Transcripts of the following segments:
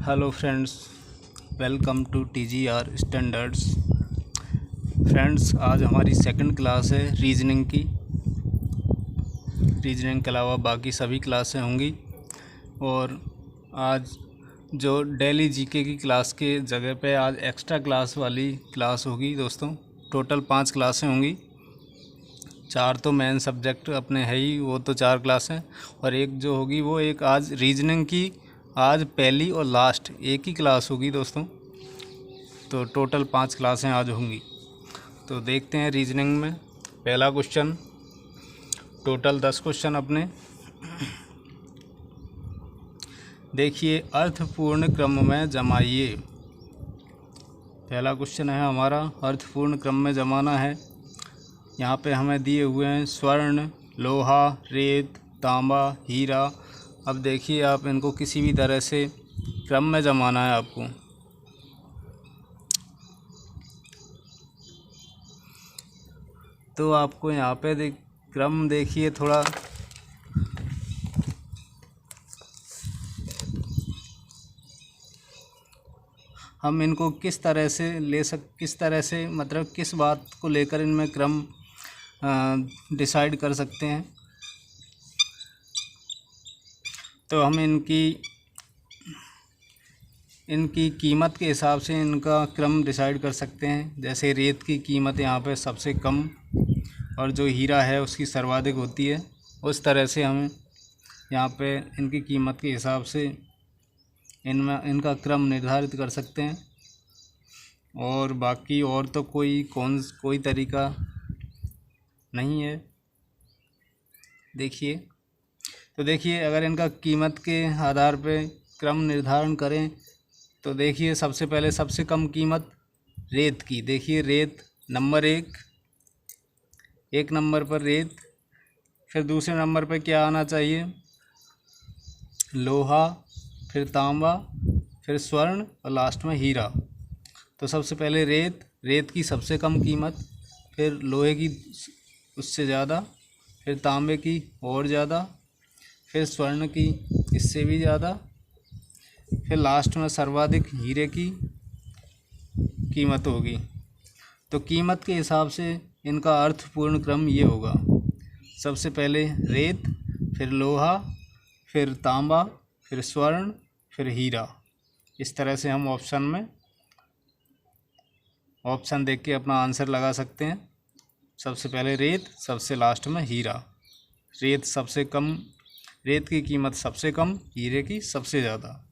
Hello friends, welcome to TGR standards. Friends, आज हमारी second class है रीजनिंग की। रीजनिंग के अलावा बाकी सभी क्लासें होंगी और आज जो डेली जीके की क्लास के जगह पे आज एक्स्ट्रा क्लास वाली क्लास होगी दोस्तों। टोटल 5 क्लासें होंगी। 4 तो मेन सब्जेक्ट अपने है ही, वो तो 4 क्लासें, और एक जो होगी वो एक आज रीजनिंग की आज पहली और लास्ट एक ही क्लास होगी दोस्तों। तो टोटल 5 क्लासें आज होंगी। तो देखते हैं रीजनिंग में पहला क्वेश्चन। टोटल 10 क्वेश्चन अपने। देखिए, अर्थपूर्ण क्रम में जमाइए। पहला क्वेश्चन है हमारा, अर्थपूर्ण क्रम में जमाना है। यहाँ पे हमें दिए हुए हैं स्वर्ण, लोहा, रेत, तांबा, हीरा। अब देखिए, आप इनको किसी भी तरह से क्रम में जमाना है आपको। तो आपको यहाँ पे क्रम देखिए थोड़ा हम इनको किस तरह से किस तरह से मतलब किस बात को लेकर इनमें क्रम डिसाइड कर सकते हैं। तो हम इनकी कीमत के हिसाब से इनका क्रम डिसाइड कर सकते हैं। जैसे रेत की कीमत यहाँ पे सबसे कम और जो हीरा है उसकी सर्वाधिक होती है। उस तरह से हम यहाँ पे इनकी कीमत के हिसाब से इनका क्रम निर्धारित कर सकते हैं। और बाकी और तो कोई तरीका नहीं है। देखिए, अगर इनका कीमत के आधार पे क्रम निर्धारण करें तो देखिए, सबसे पहले सबसे कम कीमत रेत की। देखिए, रेत नंबर एक नंबर पर रेत। फिर दूसरे नंबर पर क्या आना चाहिए? लोहा, फिर तांबा, फिर स्वर्ण और लास्ट में हीरा। तो सबसे पहले रेत की सबसे कम कीमत, फिर लोहे की उससे ज़्यादा, फिर तांबे की और ज़्यादा, फिर स्वर्ण की इससे भी ज़्यादा, फिर लास्ट में सर्वाधिक हीरे की कीमत होगी। तो कीमत के हिसाब से इनका अर्थपूर्ण क्रम ये होगा। सबसे पहले रेत, फिर लोहा, फिर तांबा, फिर स्वर्ण, फिर हीरा। इस तरह से हम ऑप्शन देख के अपना आंसर लगा सकते हैं। सबसे पहले रेत, सबसे लास्ट में हीरा। रेत की कीमत सबसे कम, हीरे की सबसे ज़्यादा।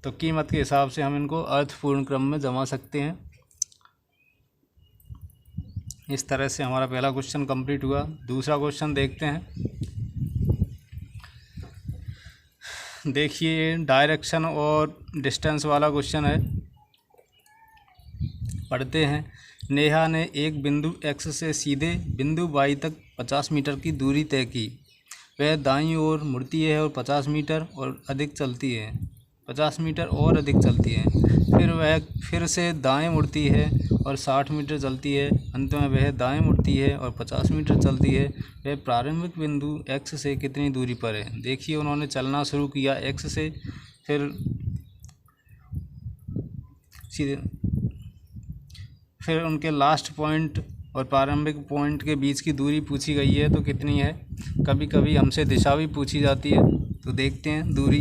तो कीमत के हिसाब से हम इनको अर्थपूर्ण क्रम में जमा सकते हैं। इस तरह से हमारा पहला क्वेश्चन कंप्लीट हुआ। दूसरा क्वेश्चन देखते हैं। देखिए, डायरेक्शन और डिस्टेंस वाला क्वेश्चन है। पढ़ते हैं। नेहा ने एक बिंदु X से सीधे बिंदु Y तक 50 मीटर की दूरी तय की। वह दाईं ओर मुड़ती है और 50 मीटर और अधिक चलती है। 50 मीटर और अधिक चलती है। फिर वह फिर से दाएं मुड़ती है और 60 मीटर चलती है। अंत में वह दाएं मुड़ती है और 50 मीटर चलती है। वह प्रारंभिक बिंदु X से कितनी दूरी पर है? देखिए, उन्होंने चलना शुरू किया X से, फिर उनके लास्ट पॉइंट और प्रारंभिक पॉइंट के बीच की दूरी पूछी गई है। तो कितनी है? कभी कभी हमसे दिशा भी पूछी जाती है। तो देखते हैं दूरी।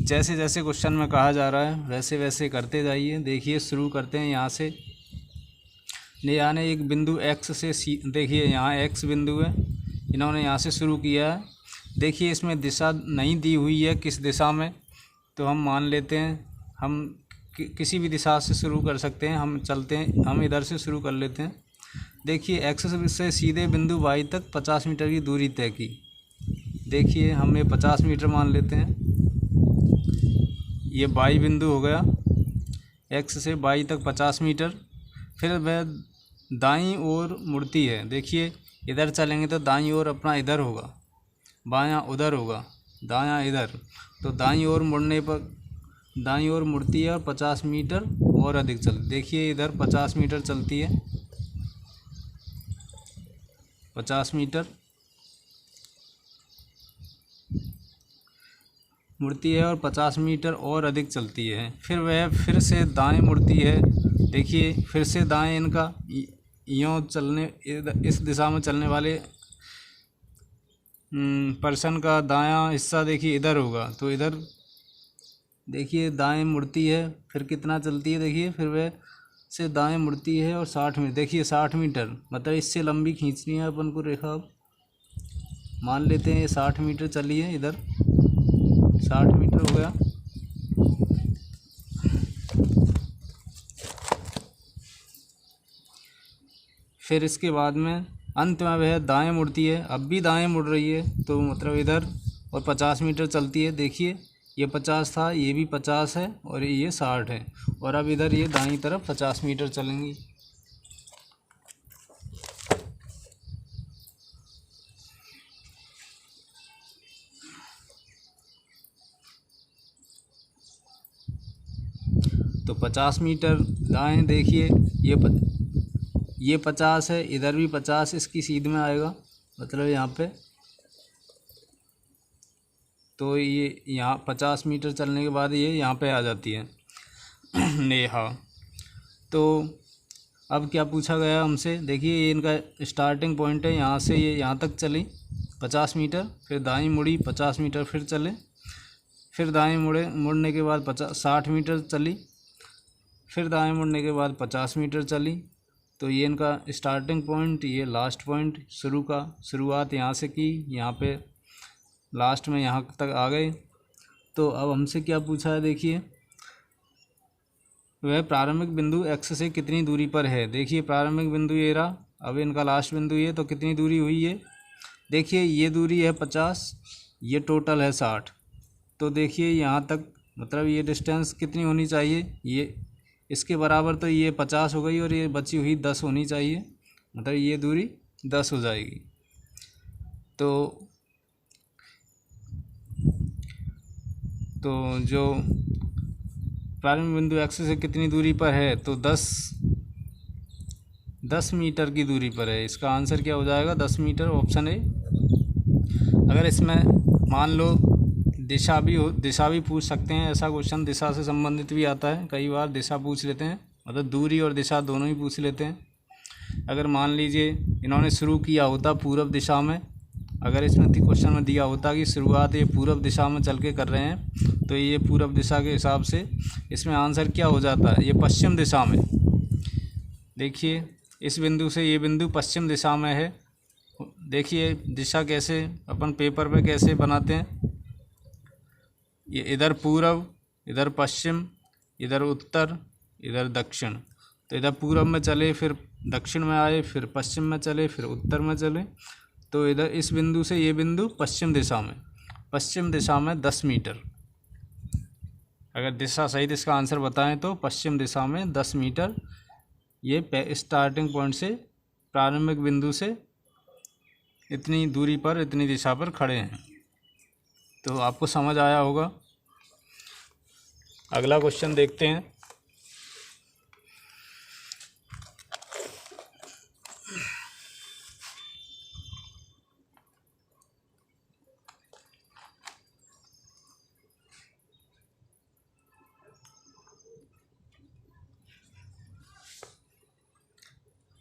जैसे जैसे क्वेश्चन में कहा जा रहा है वैसे वैसे करते जाइए। देखिए, शुरू करते हैं यहाँ से। नेहा ने एक बिंदु X से देखिए, यहाँ X बिंदु है, इन्होंने यहाँ से शुरू किया है। देखिए, इसमें दिशा नहीं दी हुई है किस दिशा में, तो हम मान लेते हैं हम किसी भी दिशा से शुरू कर सकते हैं। हम इधर से शुरू कर लेते हैं। देखिए, X से सीधे बिंदु Y तक 50 मीटर की दूरी तय की। देखिए, हम ये 50 मीटर मान लेते हैं। ये Y बिंदु हो गया। X से Y तक 50 मीटर। फिर वह दाईं ओर मुड़ती है। देखिए, इधर चलेंगे तो दाईं ओर अपना इधर होगा, बायां उधर होगा, दायां इधर। तो दाईं ओर मुड़ती है और 50 मीटर और अधिक चलती। देखिए, इधर 50 मीटर चलती है, 50 मीटर। मुड़ती है और 50 मीटर और अधिक चलती है। फिर वह फिर से दाएं मुड़ती है। देखिए फिर से दाएं इनका यूँ चलने, इस दिशा में चलने वाले पर्सन का दायां हिस्सा देखिए इधर होगा, तो इधर देखिए दाएं मुड़ती है, फिर कितना चलती है देखिए, फिर वह से दाएं मुड़ती है और 60 मीटर, देखिए 60 मीटर, मतलब इससे लंबी खींचनी है अपन को रेखा। मान लेते हैं ये 60 मीटर चली है, इधर 60 मीटर हो गया। फिर इसके बाद में अंत में वह दाएं मुड़ती है, अब भी दाएं मुड़ रही है, तो मतलब इधर और 50 मीटर चलती है। देखिए ये 50 था, ये भी 50 है और ये 60 है, और अब इधर ये दाईं तरफ 50 मीटर चलेंगी। तो 50 मीटर दाएं, देखिए ये 50 है, इधर भी 50 इसकी सीध में आएगा, मतलब यहाँ पे। तो ये यहाँ 50 मीटर चलने के बाद ये यहाँ पे आ जाती है नेहा। तो अब क्या पूछा गया हमसे, देखिए ये इनका स्टार्टिंग पॉइंट है, यहाँ से ये यहाँ तक चली 50 मीटर, फिर दाईं मुड़ी 50 मीटर फिर चले, फिर दाएं मुड़ने के बाद 60 मीटर चली, फिर दाएं मुड़ने के बाद 50 मीटर चली। तो ये इनका स्टार्टिंग पॉइंट, ये लास्ट पॉइंट, शुरुआत यहाँ से की, यहाँ पे लास्ट में यहाँ तक आ गए। तो अब हमसे क्या पूछा है, देखिए वह प्रारंभिक बिंदु x से कितनी दूरी पर है। देखिए प्रारंभिक बिंदु ये रहा, अब इनका लास्ट बिंदु ये, तो कितनी दूरी हुई है, देखिए ये दूरी है 50, ये टोटल है 60। तो देखिए यहाँ तक, मतलब ये डिस्टेंस कितनी होनी चाहिए, ये इसके बराबर, तो ये 50 हो गई और ये बची हुई 10 होनी चाहिए, मतलब ये दूरी 10 हो जाएगी। तो जो प्रारंभिक बिंदु x से कितनी दूरी पर है, तो 10 मीटर की दूरी पर है। इसका आंसर क्या हो जाएगा, 10 मीटर, ऑप्शन ए। अगर इसमें मान लो दिशा भी पूछ सकते हैं, ऐसा क्वेश्चन दिशा से संबंधित भी आता है, कई बार दिशा पूछ लेते हैं, मतलब दूरी और दिशा दोनों ही पूछ लेते हैं। अगर मान लीजिए इन्होंने शुरू किया होता पूर्व दिशा में, अगर इसमें क्वेश्चन में दिया होता कि शुरुआत ये पूर्व दिशा में चल के कर रहे हैं, तो ये पूर्व दिशा के हिसाब से इसमें आंसर क्या हो जाता है, ये पश्चिम दिशा में। देखिए इस बिंदु से ये बिंदु पश्चिम दिशा में है। देखिए दिशा कैसे अपन पेपर पे कैसे बनाते हैं, ये इधर पूर्व, इधर पश्चिम, इधर उत्तर, इधर दक्षिण। तो इधर पूर्व में चले, फिर दक्षिण में आए, फिर पश्चिम में चले, फिर उत्तर में चले। तो इधर इस बिंदु से ये बिंदु पश्चिम दिशा में 10 मीटर, अगर दिशा सहित इसका आंसर बताएं तो पश्चिम दिशा में 10 मीटर ये स्टार्टिंग पॉइंट से, प्रारंभिक बिंदु से इतनी दूरी पर, इतनी दिशा पर खड़े हैं। तो आपको समझ आया होगा। अगला क्वेश्चन देखते हैं।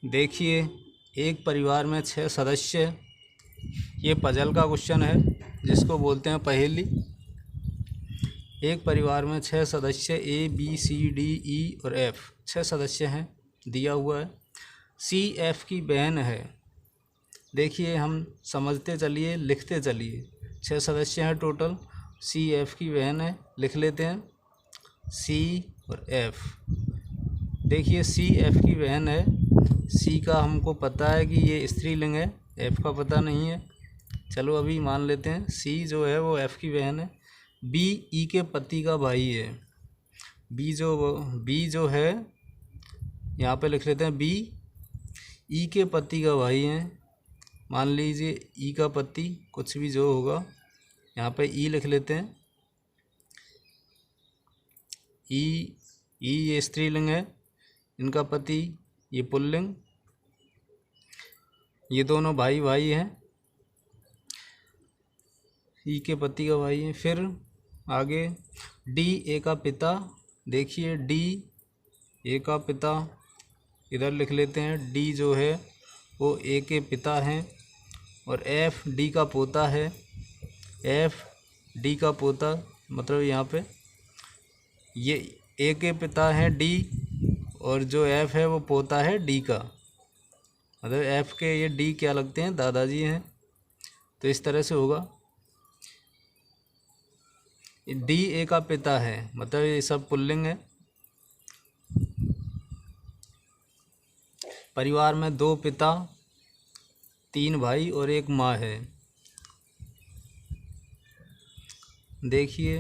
देखिए एक परिवार में 6 सदस्य, ये पजल का क्वेश्चन है जिसको बोलते हैं पहेली। एक परिवार में 6 सदस्य A B C D E और F, 6 सदस्य हैं, दिया हुआ है। C F की बहन है। देखिए हम समझते चलिए, लिखते चलिए, 6 सदस्य हैं टोटल, C F की बहन है, लिख लेते हैं C और F। देखिए C F की बहन है, C का हमको पता है कि ये स्त्रीलिंग है, F का पता नहीं है, चलो अभी मान लेते हैं C जो है वो F की बहन है। B E के पति का भाई है। B जो है यहाँ पे लिख लेते हैं B E के पति का भाई है। मान लीजिए E का पति, कुछ भी जो होगा यहाँ पे E लिख लेते हैं। E ये स्त्रीलिंग है, इनका पति ये पुल्लिंग, ये दोनों भाई हैं, ई के पति का भाई है। फिर आगे डी ए का पिता, देखिए डी ए का पिता इधर लिख लेते हैं, डी जो है वो ए के पिता हैं, और एफ डी का पोता है, एफ डी का पोता मतलब यहाँ पे ये ए के पिता है डी, और जो एफ है वो पोता है डी का, मतलब एफ के ये डी क्या लगते हैं, दादाजी हैं। तो इस तरह से होगा, डी ए का पिता है मतलब ये सब पुल्लिंग है। परिवार में 2 पिता 3 भाई और 1 माँ है। देखिए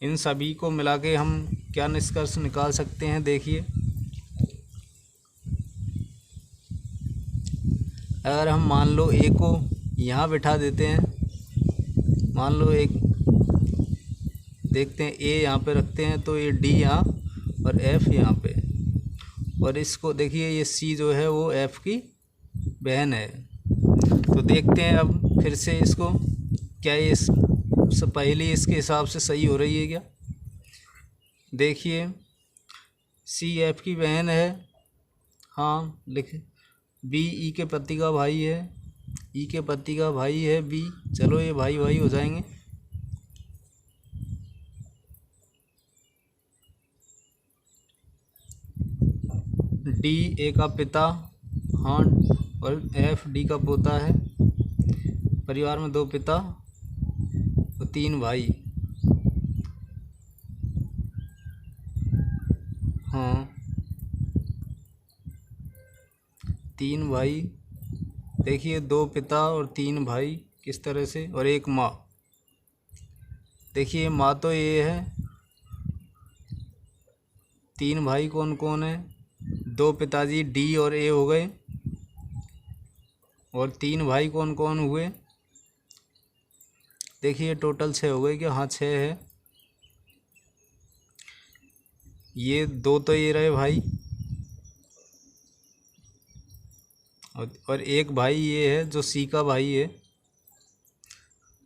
इन सभी को मिला के हम क्या निष्कर्ष निकाल सकते हैं। देखिए अगर हम मान लो ए को यहाँ बिठा देते हैं, मान लो एक देखते हैं ए यहाँ पे रखते हैं, तो ये डी यहाँ और एफ यहाँ पे, और इसको देखिए ये सी जो है वो एफ की बहन है। तो देखते हैं अब फिर से इसको, क्या ये इससे पहले इसके हिसाब से सही हो रही है क्या। देखिए सी एफ की बहन है, हाँ लिख, बी ई के पति का भाई है, ई के पति का भाई है बी, चलो ये भाई भाई हो जाएंगे। डी ए का पिता, हाँ, और एफ डी का पोता है। परिवार में 2 पिता और 3 भाई, हाँ 3 भाई। देखिए 2 पिता और 3 भाई किस तरह से, और 1 माँ। देखिए माँ तो ये है, 3 भाई कौन कौन है, 2 पिताजी डी और ए हो गए, और 3 भाई कौन कौन हुए, देखिए टोटल 6 हो गए क्या, हाँ 6 है। ये 2 तो ये रहे भाई, और 1 भाई ये है जो सी का भाई है।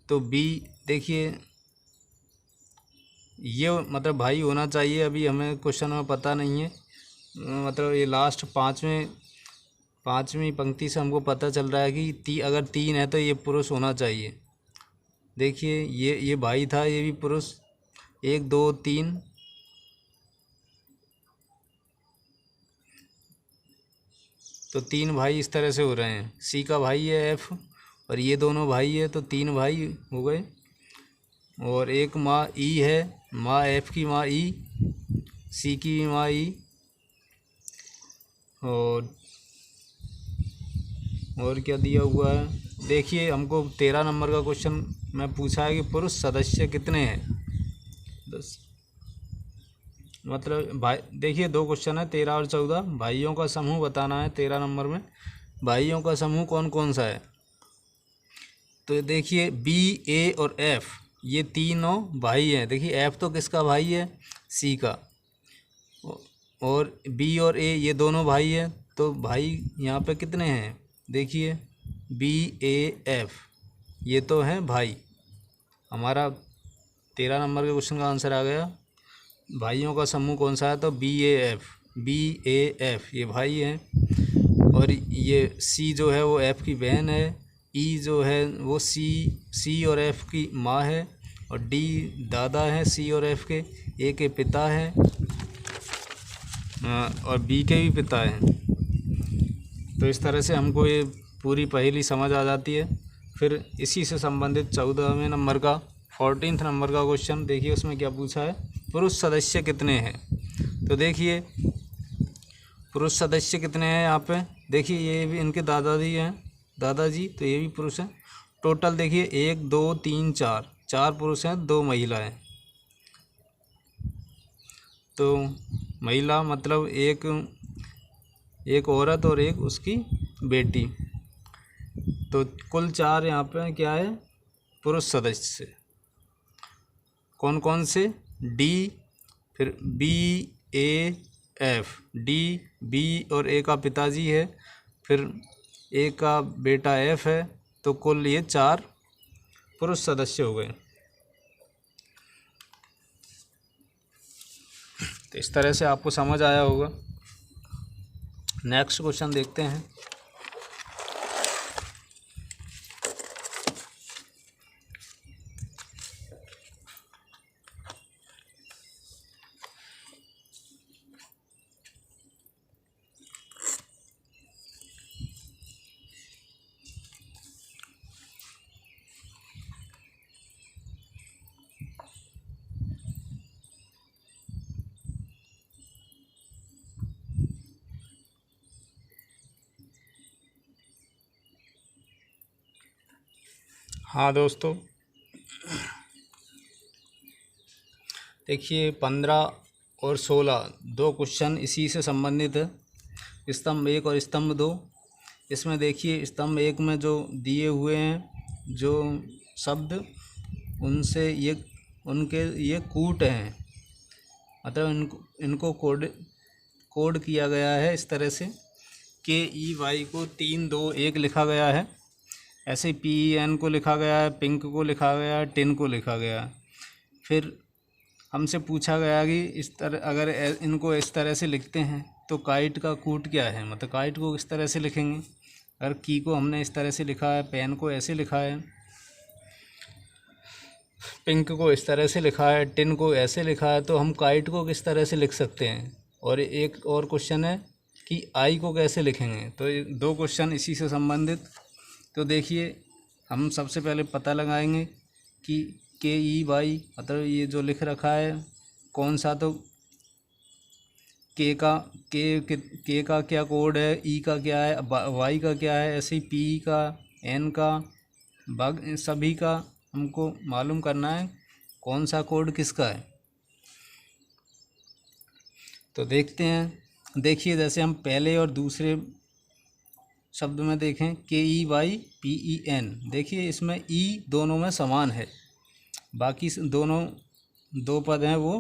तो बी देखिए ये मतलब भाई होना चाहिए, अभी हमें क्वेश्चन में पता नहीं है, मतलब ये लास्ट पाँचवीं पंक्ति से हमको पता चल रहा है कि अगर 3 है तो ये पुरुष होना चाहिए। देखिए ये भाई था, ये भी पुरुष, 1 2 3, तो 3 भाई इस तरह से हो रहे हैं। सी का भाई है एफ, और ये दोनों भाई है, तो 3 भाई हो गए, और 1 माँ ई है, माँ एफ की माँ ई, सी की भी माँ ई, और क्या दिया हुआ है। देखिए हमको 13 नंबर का क्वेश्चन में पूछा है कि पुरुष सदस्य कितने हैं, 10, मतलब भाई देखिए 2 क्वेश्चन है 13 और 14, भाइयों का समूह बताना है 13 नंबर में। भाइयों का समूह कौन कौन सा है, तो देखिए बी ए और एफ ये तीनों भाई हैं। देखिए एफ तो किसका भाई है, सी का, और बी और ए ये दोनों भाई हैं, तो भाई यहाँ पे कितने हैं, देखिए बी ए एफ ये तो हैं भाई। हमारा 13 नंबर के क्वेश्चन का आंसर आ गया। भाइयों का समूह कौन सा है, तो बी ए एफ ये भाई हैं, और ये सी जो है वो एफ की बहन है, ई जो है वो सी और एफ की माँ है, और डी दादा है सी और एफ के, ए के पिता हैं और बी के भी पिता हैं। तो इस तरह से हमको ये पूरी पहेली समझ आ जाती है। फिर इसी से संबंधित 14वें नंबर का 14th नंबर का क्वेश्चन देखिए, उसमें क्या पूछा है, पुरुष सदस्य कितने हैं। तो देखिए पुरुष सदस्य कितने हैं यहाँ पे, देखिए ये भी इनके दादाजी हैं, दादाजी, तो ये भी पुरुष हैं। टोटल देखिए 1 2 3 4 पुरुष हैं, 2 महिलाएं। तो महिला मतलब एक औरत और एक उसकी बेटी, तो कुल 4 यहाँ पे क्या है, पुरुष सदस्य। कौन कौन से, डी, फिर B A F, D B और ए का पिताजी है, फिर ए का बेटा एफ है, तो कुल ये 4 पुरुष सदस्य हो गए। तो इस तरह से आपको समझ आया होगा। नेक्स्ट क्वेश्चन देखते हैं। हाँ दोस्तों, देखिए 15 और 16 दो क्वेश्चन इसी से संबंधित है, स्तंभ 1 और स्तंभ 2। इसमें देखिए स्तंभ 1 में जो दिए हुए हैं जो शब्द, उनसे ये कूट हैं, मतलब इनको कोड किया गया है इस तरह से। KEY को 3 2 1 लिखा गया है। ऐसे PEN को लिखा गया है, पिंक को लिखा गया है, टिन को लिखा गया है। फिर हमसे पूछा गया कि इस तरह अगर इनको इस तरह से लिखते हैं तो काइट का कूट क्या है, मतलब काइट को किस तरह से लिखेंगे। अगर की को हमने इस तरह से लिखा है, पेन को ऐसे लिखा है, पिंक को इस तरह से लिखा है, टिन को ऐसे लिखा है, तो हम काइट को किस तरह से लिख सकते हैं। और एक और क्वेश्चन है कि आई को कैसे लिखेंगे। तो ये दो क्वेश्चन इसी से संबंधित। तो देखिए हम सबसे पहले पता लगाएंगे कि KEY मतलब ये जो लिख रखा है कौन सा, तो के का क्या कोड है, ई का क्या है, वाई का क्या है, ऐसे ही पी का, एन का, सभी का हमको मालूम करना है कौन सा कोड किसका है। तो देखते हैं। देखिए जैसे हम पहले और दूसरे शब्द में देखें KEY PEN, देखिए इसमें ई दोनों में समान है, बाकी दोनों दो पद हैं वो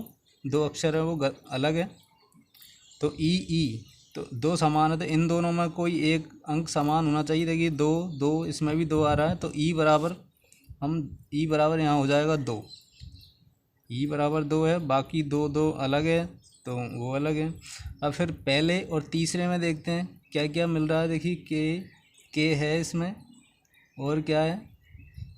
दो अक्षर है वो अलग है। तो ई तो दो समान है, तो इन दोनों में कोई एक अंक समान होना चाहिए। देखिए 2 2 इसमें भी 2 आ रहा है, तो ई बराबर यहाँ हो जाएगा 2। ई बराबर 2 है, बाकी 2 2 अलग है तो वो अलग है। अब फिर पहले और तीसरे में देखते हैं क्या क्या मिल रहा है। देखिए के है इसमें, और क्या है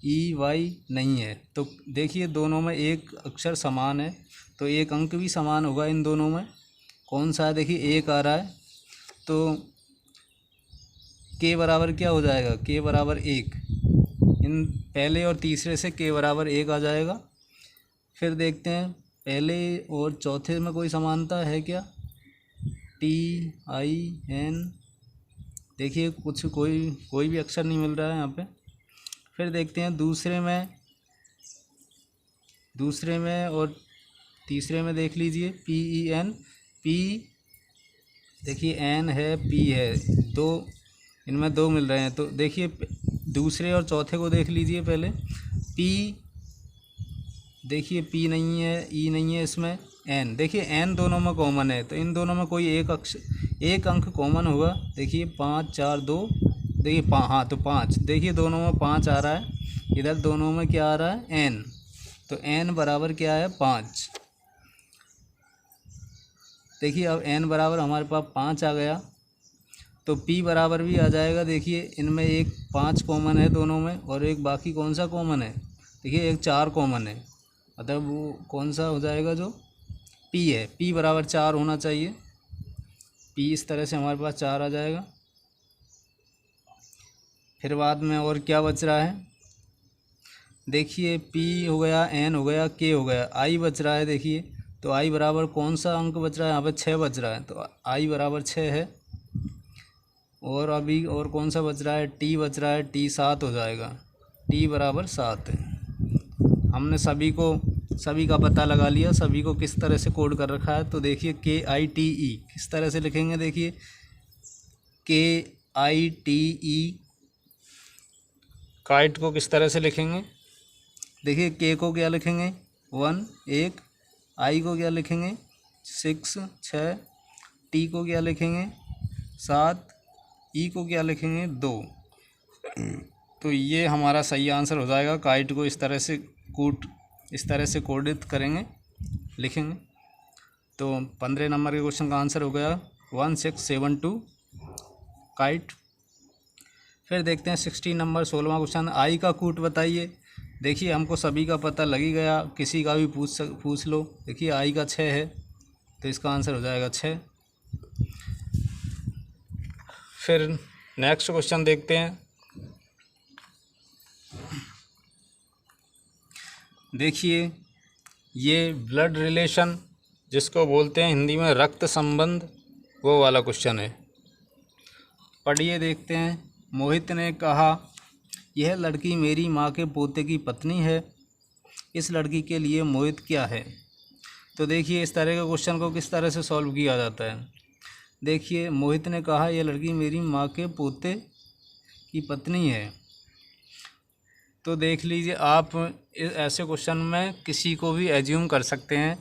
EY नहीं है। तो देखिए दोनों में एक अक्षर समान है, तो एक अंक भी समान होगा इन दोनों में। कौन सा है, देखिए 1 आ रहा है, तो K बराबर क्या हो जाएगा, K बराबर 1। इन पहले और तीसरे से K बराबर 1 आ जाएगा। फिर देखते हैं पहले और चौथे में कोई समानता है क्या, TIN, देखिए कुछ कोई भी अक्षर नहीं मिल रहा है यहाँ पे। फिर देखते हैं दूसरे में और तीसरे में देख लीजिए PEN, P देखिए N है, P है, दो इनमें 2 मिल रहे हैं। तो देखिए दूसरे और चौथे को देख लीजिए पहले। P देखिए P नहीं है, E नहीं है इसमें, N देखिए N दोनों में कॉमन है, तो इन दोनों में कोई एक अंक कॉमन होगा। देखिए 5 4 2, देखिए हाँ तो 5, देखिए दोनों में 5 आ रहा है, इधर दोनों में क्या आ रहा है N, तो N बराबर क्या है 5। देखिए अब N बराबर हमारे पास 5 आ गया, तो P बराबर भी आ जाएगा। देखिए इनमें एक 5 कॉमन है दोनों में, और एक बाकी कौन सा कॉमन है, देखिए एक 4 कॉमन है, मतलब वो कौन सा हो जाएगा जो P है, P बराबर 4 होना चाहिए। P इस तरह से हमारे पास 4 आ जाएगा। फिर बाद में और क्या बच रहा है, देखिए P हो गया, N हो गया, K हो गया, I बच रहा है। देखिए तो I बराबर कौन सा अंक बच रहा है, यहाँ पे 6 बच रहा है, तो I बराबर 6 है। और अभी और कौन सा बच रहा है, T बच रहा है, T 7 हो जाएगा, T बराबर 7 है। हमने सभी का पता लगा लिया, सभी को किस तरह से कोड कर रखा है। तो देखिए KITE किस तरह से लिखेंगे, देखिए KITE काइट को किस तरह से लिखेंगे, देखिए K को क्या लिखेंगे 1, I को क्या लिखेंगे 6, T को क्या लिखेंगे 7, E को क्या लिखेंगे 2। तो ये हमारा सही आंसर हो जाएगा। काइट को इस तरह से कोडित करेंगे, लिखेंगे। तो 15 नंबर के क्वेश्चन का आंसर हो गया 1672 काइट। फिर देखते हैं 16 नंबर 16वां क्वेश्चन, आई का कूट बताइए। देखिए हमको सभी का पता लग ही गया, किसी का भी पूछ लो। देखिए आई का 6 है, तो इसका आंसर हो जाएगा 6। फिर नेक्स्ट क्वेश्चन देखते हैं। देखिए ये ब्लड रिलेशन, जिसको बोलते हैं हिंदी में रक्त संबंध, वो वाला क्वेश्चन है। पढ़िए, देखते हैं। मोहित ने कहा, यह लड़की मेरी माँ के पोते की पत्नी है। इस लड़की के लिए मोहित क्या है? तो देखिए इस तरह के क्वेश्चन को किस तरह से सॉल्व किया जाता है। देखिए मोहित ने कहा, यह लड़की मेरी माँ के पोते की पत्नी है। तो देख लीजिए आप ऐसे क्वेश्चन में किसी को भी एज्यूम कर सकते हैं।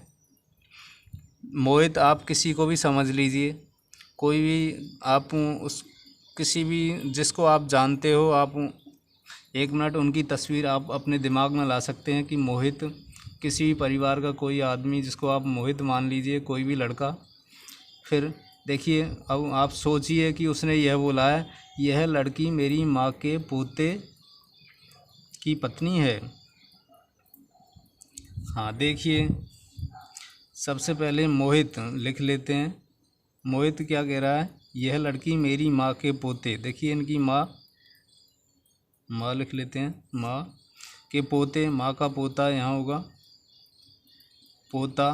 मोहित आप किसी को भी समझ लीजिए, कोई भी आप किसी भी जिसको आप जानते हो, आप 1 मिनट उनकी तस्वीर आप अपने दिमाग में ला सकते हैं कि मोहित किसी भी परिवार का कोई आदमी जिसको आप मोहित मान लीजिए, कोई भी लड़का। फिर देखिए अब आप सोचिए कि उसने यह बोला है, यह लड़की मेरी माँ के पोते की पत्नी है। हाँ देखिए सबसे पहले मोहित लिख लेते हैं। मोहित क्या कह रहा है, यह लड़की मेरी माँ के पोते। देखिए इनकी माँ लिख लेते हैं, माँ के पोते, माँ का पोता यहाँ होगा, पोता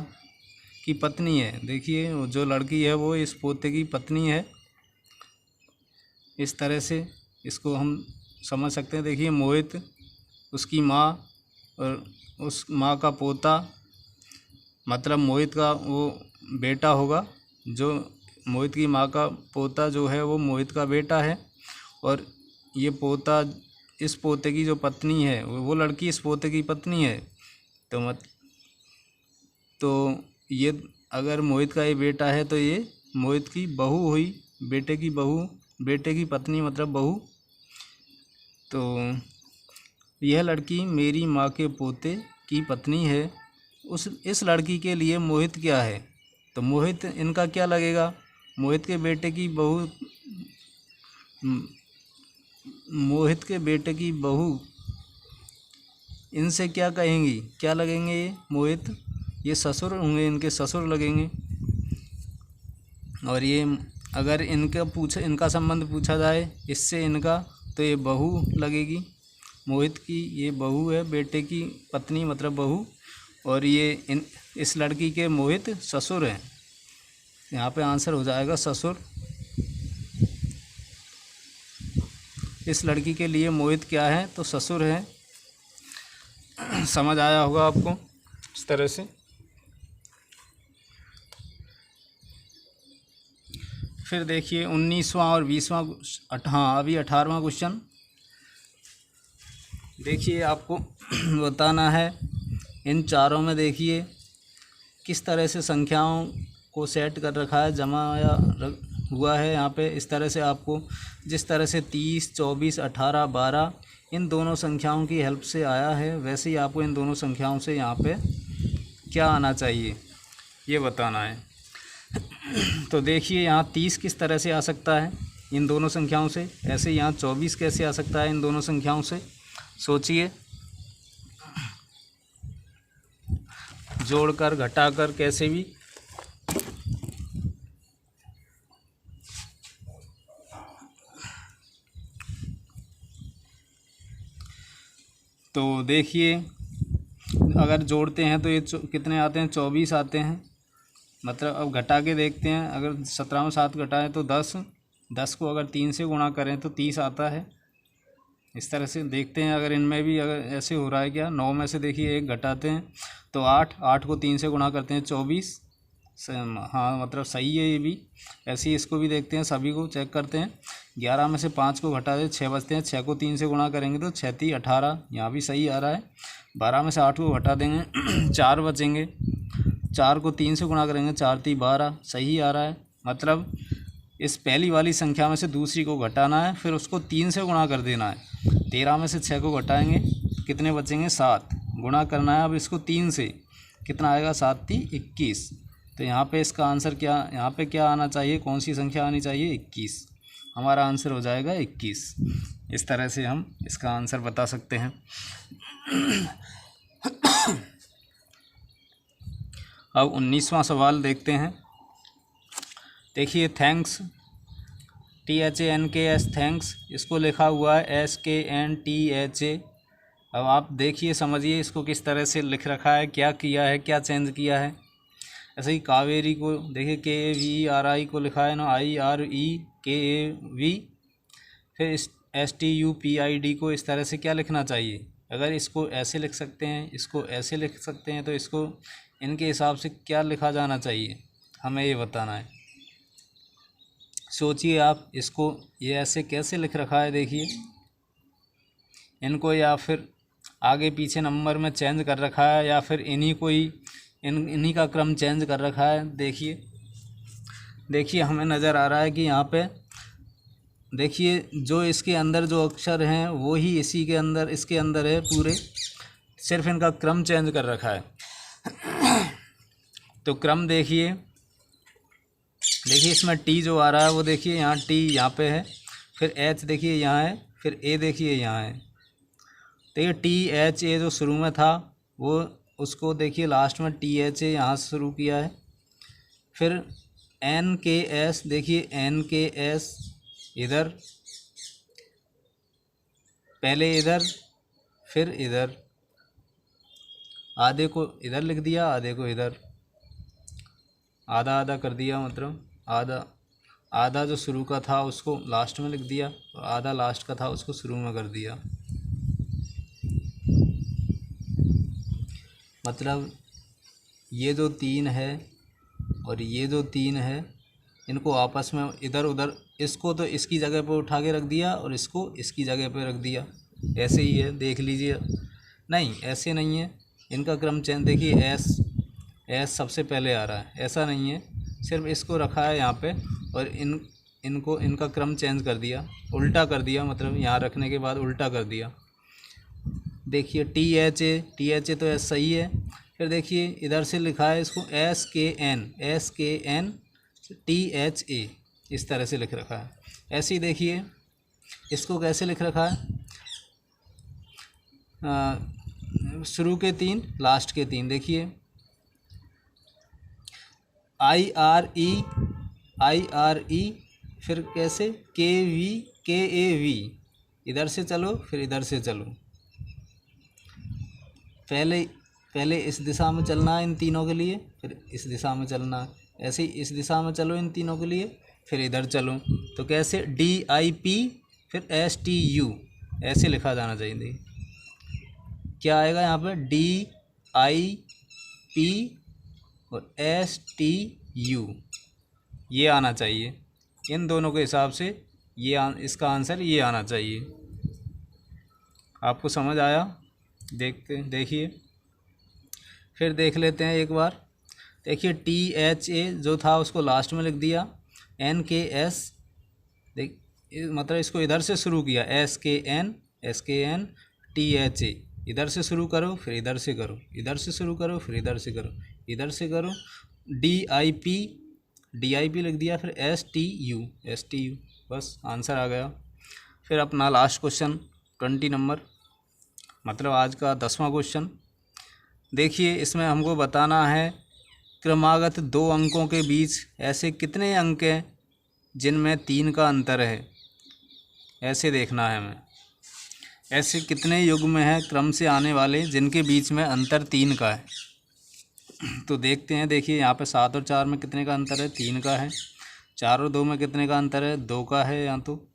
की पत्नी है। देखिए जो लड़की है वो इस पोते की पत्नी है। इस तरह से इसको हम समझ सकते हैं। देखिए मोहित, उसकी माँ और उस माँ का पोता, मतलब मोहित का वो बेटा होगा। जो मोहित की माँ का पोता जो है वो मोहित का बेटा है, और ये पोता, इस पोते की जो पत्नी है वो लड़की इस पोते की पत्नी है। तो ये अगर मोहित का ये बेटा है तो ये मोहित की बहू हुई, बेटे की बहू, बेटे की पत्नी मतलब बहू। तो यह लड़की मेरी माँ के पोते की पत्नी है। इस लड़की के लिए मोहित क्या है? तो मोहित इनका क्या लगेगा? मोहित के बेटे की बहू, मोहित के बेटे की बहू इनसे क्या कहेंगी, क्या लगेंगे ये मोहित? ये ससुर होंगे, इनके ससुर लगेंगे। और ये अगर इनका संबंध पूछा जाए इससे इनका, तो ये बहू लगेगी। मोहित की ये बहू है, बेटे की पत्नी मतलब बहू, और ये इस लड़की के मोहित ससुर हैं। यहाँ पे आंसर हो जाएगा ससुर। इस लड़की के लिए मोहित क्या है? तो ससुर है। समझ आया होगा आपको इस तरह से। फिर देखिए 19वां और 20वां, हाँ अभी 18वां क्वेश्चन। देखिए आपको बताना है इन चारों में, देखिए किस तरह से संख्याओं को सेट कर रखा है, जमाया हुआ है यहाँ पे। इस तरह से आपको, जिस तरह से 30, 24, 18, 12 इन दोनों संख्याओं की हेल्प से आया है, वैसे ही आपको इन दोनों संख्याओं से यहाँ पे क्या आना चाहिए ये बताना है। तो देखिए यहाँ 30 किस तरह से आ सकता है इन दोनों संख्याओं से, ऐसे यहाँ 24 कैसे आ सकता है इन दोनों संख्याओं से, सोचिए। जोड़कर, घटाकर, कैसे भी। तो देखिए अगर जोड़ते हैं तो ये कितने आते हैं? 24 आते हैं। मतलब अब घटा के देखते हैं, अगर 17 में 7 घटाएं तो 10 को अगर 3 से गुणा करें तो 30 आता है। इस तरह से देखते हैं अगर इनमें भी अगर ऐसे हो रहा है क्या। 9 में से देखिए 1 घटाते हैं तो 8 को 3 से गुणा करते हैं 24। हाँ मतलब सही है ये भी। ऐसे ही इसको भी देखते हैं, सभी को चेक करते हैं। 11 में से 5 को घटा दे 6 बचते हैं, 6 को 3 से गुणा करेंगे तो 6 3 18, यहाँ भी सही आ रहा है। 12 में से 8 को घटा देंगे 4 बचेंगे, 4 को 3 से गुणा करेंगे 4 3 12, सही आ रहा है। मतलब इस पहली वाली संख्या में से दूसरी को घटाना है, फिर उसको 3 से गुणा कर देना है। 13 में से 6 को घटाएंगे तो कितने बचेंगे 7। गुणा करना है अब इसको 3 से, कितना आएगा 7 × 3 = 21। तो यहाँ पे इसका आंसर क्या, यहाँ पे क्या आना चाहिए, कौन सी संख्या आनी चाहिए 21। हमारा आंसर हो जाएगा 21। इस तरह से हम इसका आंसर बता सकते हैं। अब 19वां सवाल देखते हैं। देखिए थैंक्स, THANKS थैंक्स, इसको लिखा हुआ है SKNTHA। अब आप देखिए समझिए इसको किस तरह से लिख रखा है, क्या किया है, क्या चेंज किया है। ऐसे ही कावेरी को देखिए KAVERI को लिखा है ना IREKAV। फिर STUPID को इस तरह से क्या लिखना चाहिए। अगर इसको ऐसे लिख सकते हैं, इसको ऐसे लिख सकते हैं, तो इसको इनके हिसाब से क्या लिखा जाना चाहिए, हमें ये बताना है। सोचिए आप इसको ये ऐसे कैसे लिख रखा है, देखिए इनको, या फिर आगे पीछे नंबर में चेंज कर रखा है, या फिर इन्हीं को ही इन्हीं का क्रम चेंज कर रखा है। देखिए हमें नज़र आ रहा है कि यहाँ पे देखिए जो इसके अंदर जो अक्षर हैं वो ही इसी के अंदर, इसके अंदर है पूरे, सिर्फ इनका क्रम चेंज कर रखा है। तो क्रम देखिए इसमें T जो आ रहा है वो देखिए यहाँ T यहाँ पे है, फिर H देखिए यहाँ है, फिर A देखिए यहाँ है। तो ये THA जो शुरू में था वो, उसको देखिए लास्ट में THA यहाँ से शुरू किया है। फिर NKS देखिए NKS इधर, पहले इधर फिर इधर, आधे को इधर लिख दिया, आधे को इधर, आधा आधा कर दिया, मतलब आधा जो शुरू का था उसको लास्ट में लिख दिया, और आधा लास्ट का था उसको शुरू में कर दिया। मतलब ये जो 3 है और ये जो 3 है, इनको आपस में इधर उधर, इसको तो इसकी जगह पर उठा के रख दिया और इसको इसकी जगह पर रख दिया। ऐसे ही है, देख लीजिए। नहीं, ऐसे नहीं है, इनका क्रम चेंज देखिए, एस सबसे पहले आ रहा है, ऐसा नहीं है, सिर्फ इसको रखा है यहाँ पे और इनको इनका क्रम चेंज कर दिया, उल्टा कर दिया, मतलब यहाँ रखने के बाद उल्टा कर दिया। देखिए THA तो ऐसा सही है। फिर देखिए इधर से लिखा है इसको SKN THA, इस तरह से लिख रखा है। ऐसे ही देखिए इसको कैसे लिख रखा है, शुरू के 3 लास्ट के 3, देखिए IRE, फिर कैसे KAV, इधर से चलो फिर इधर से चलो, पहले इस दिशा में चलना है इन तीनों के लिए, फिर इस दिशा में चलना है, ऐसे ही इस दिशा में चलो इन तीनों के लिए, फिर इधर चलो। तो कैसे DIP फिर STU, ऐसे लिखा जाना चाहिए। देखिए क्या आएगा यहाँ पे, DIP और STU, ये आना चाहिए। इन दोनों के हिसाब से इसका आंसर ये आना चाहिए। आपको समझ आया? देखिए फिर देख लेते हैं एक बार। देखिए THA जो था उसको लास्ट में लिख दिया, NKS मतलब इसको इधर से शुरू किया, SKN THA, इधर से शुरू करो फिर इधर से करो, इधर से शुरू करो फिर इधर से करो, इधर से करो। DIP लिख दिया, फिर STU, बस आंसर आ गया। फिर अपना लास्ट क्वेश्चन 20 नंबर, मतलब आज का 10वां क्वेश्चन। देखिए इसमें हमको बताना है क्रमागत 2 अंकों के बीच ऐसे कितने अंक हैं जिनमें 3 का अंतर है, ऐसे देखना है हमें। ऐसे कितने युग्म हैं क्रम से आने वाले जिनके बीच में अंतर 3 का है। तो देखते हैं। देखिए यहाँ पे 7 और 4 में कितने का अंतर है, 3 का है। 4 और 2 में कितने का अंतर है, 2 का है। यहाँ तो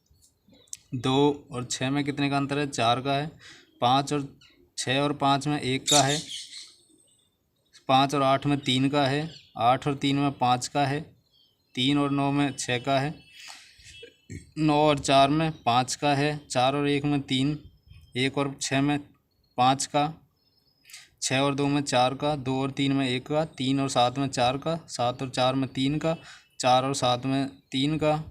2 और 6 में कितने का अंतर है, 4 का है। 5 और 6 और 5 में 1 का है। 5 और 8 में 3 का है। 8 और 3 में 5 का है। 3 और 9 में 6 का है। 9 और 4 में 5 का है। 4 और 1 में 3, 1 और 6 में 5 का, 6 और 2 में 4 का, 2 और 3 में 1 का, 3 और 7 में 4 का, 7 और 4 में 3 का, 4 और 7 में 3 का,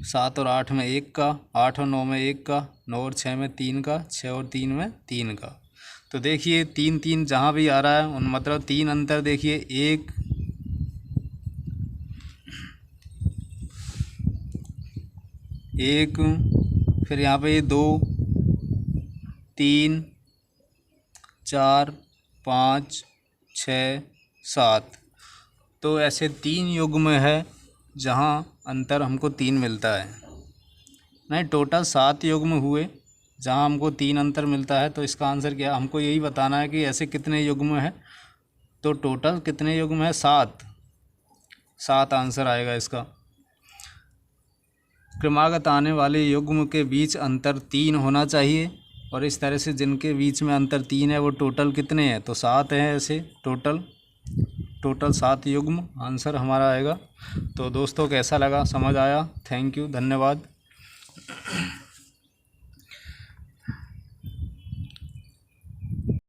7 और 8 में 1 का, 8 और 9 में 1 का, 9 और 6 में 3 का, 6 और 3 में 3 का। तो देखिए 3 3 जहाँ भी आ रहा है उन मतलब 3 अंतर देखिए, 1 1, फिर यहाँ पे 2 3 4 5 6 7। तो ऐसे 3 युग्म है जहाँ अंतर हमको 3 मिलता है। नहीं, टोटल 7 युग्म हुए जहाँ हमको 3 अंतर मिलता है। तो इसका आंसर क्या है, हमको यही बताना है कि ऐसे कितने युग्म हैं। तो टोटल कितने युग्म है, 7 7 आंसर आएगा इसका। क्रमागत आने वाले युग्म के बीच अंतर 3 होना चाहिए, और इस तरह से जिनके बीच में अंतर 3 है वो टोटल कितने हैं, तो 7 हैं। ऐसे टोटल 7 युग्म आंसर हमारा आएगा। तो दोस्तों कैसा लगा, समझ आया? थैंक यू, धन्यवाद।